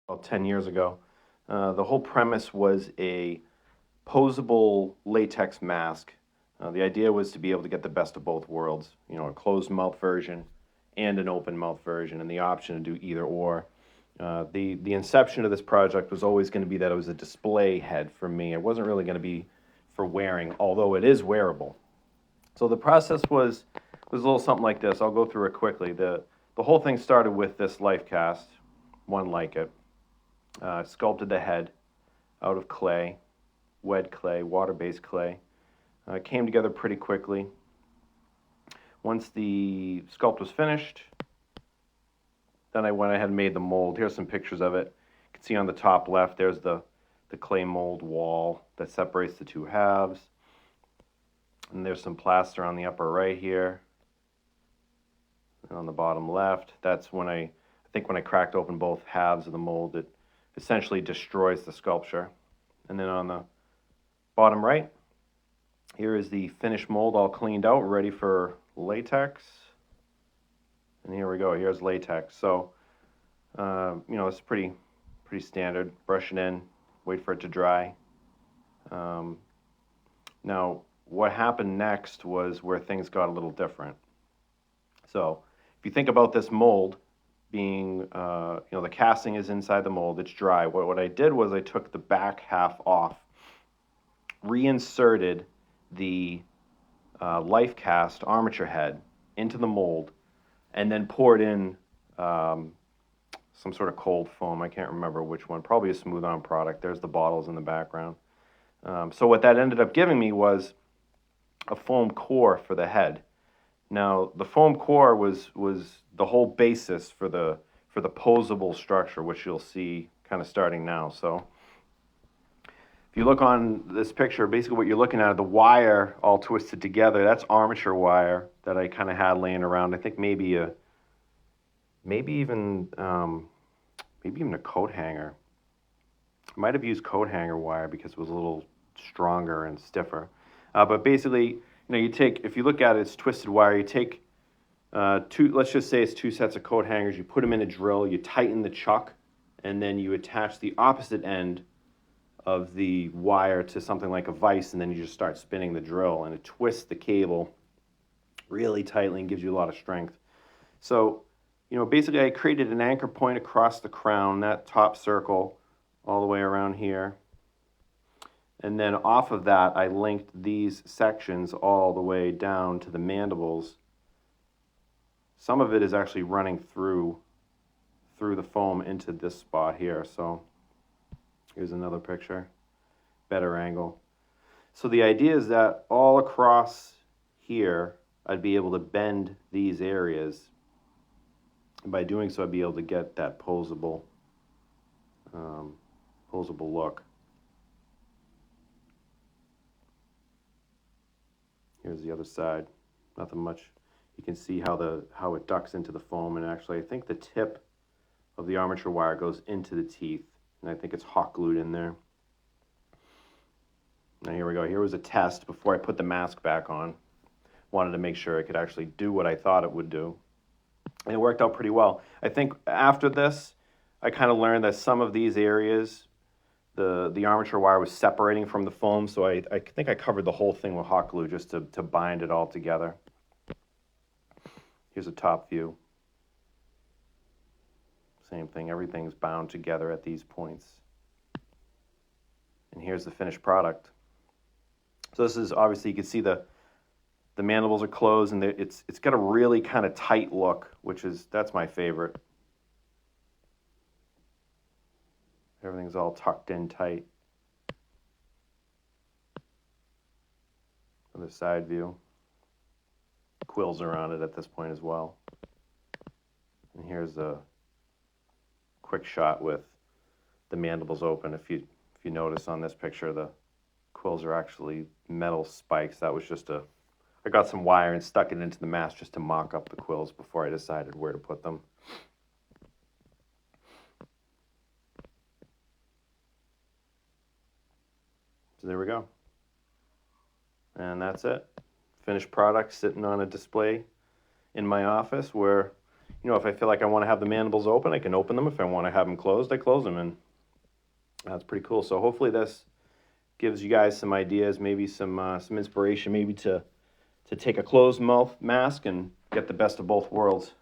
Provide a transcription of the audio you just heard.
about 10 years ago. The whole premise was a posable latex mask. The idea was to be able to get the best of both worlds, a closed mouth version and an open mouth version, and the option to do either or. The inception of this project was always going to be that it was a display head for me. It wasn't really going to be for wearing, although it is wearable. So the process was a little something like this. I'll go through it quickly. The whole thing started with this life cast, one like it. Sculpted the head out of clay, wet clay, water-based clay. It came together pretty quickly. Once the sculpt was finished, then I went ahead and made the mold. Here's some pictures of it. You can see on the top left, there's the clay mold wall that separates the two halves. And there's some plaster on the upper right here. And on the bottom left, that's when I think when I cracked open both halves of the mold, it essentially destroys the sculpture. And then on the bottom right, here is the finished mold all cleaned out, ready for latex. And here we go, here's latex. So, it's pretty standard. Brush it in, wait for it to dry. Now, what happened next was where things got a little different. So, if you think about this mold being, the casting is inside the mold, it's dry. What I did was I took the back half off, reinserted the life cast armature head into the mold, and then poured in some sort of cold foam. I can't remember which one, probably a smooth-on product. There's the bottles in the background. So what that ended up giving me was a foam core for the head. Now, the foam core was the whole basis for the posable structure, which you'll see kind of starting now. So if you look on this picture, basically what you're looking at, the wire all twisted together, that's armature wire that I kind of had laying around. I think maybe even a coat hanger. I might have used coat hanger wire because it was a little stronger and stiffer. But basically, you take, if you look at it, it's twisted wire. You take let's just say it's two sets of coat hangers. You put them in a drill, you tighten the chuck, and then you attach the opposite end of the wire to something like a vise, and then you just start spinning the drill, and it twists the cable really tightly and gives you a lot of strength. So, basically I created an anchor point across the crown, that top circle, all the way around here. And then off of that, I linked these sections all the way down to the mandibles. Some of it is actually running through the foam into this spot here. So here's another picture, better angle. So the idea is that all across here, I'd be able to bend these areas. And by doing so, I'd be able to get that posable look. Here's the other side. Nothing much. You can see how it ducks into the foam, and actually I think the tip of the armature wire goes into the teeth, and I think it's hot glued in there. Now here we go. Here was a test before I put the mask back on. Wanted to make sure it could actually do what I thought it would do. And it worked out pretty well. I think after this, I kind of learned that some of these areas, the armature wire was separating from the foam, so I think I covered the whole thing with hot glue just to bind it all together. Here's a top view. Same thing, everything's bound together at these points. And here's the finished product. So this is, obviously you can see the mandibles are closed, and it's got a really kind of tight look, that's my favorite. Everything's all tucked in tight. Another side view. Quills around it at this point as well. And here's a quick shot with the mandibles open. If you notice on this picture, the quills are actually metal spikes. That was just I got some wire and stuck it into the mask just to mock up the quills before I decided where to put them. So there we go. And that's it. Finished product sitting on a display in my office where, you know, if I feel like I want to have the mandibles open, I can open them. If I want to have them closed, I close them, and that's pretty cool. So hopefully this gives you guys some ideas, maybe some inspiration, maybe to take a closed mouth mask and get the best of both worlds.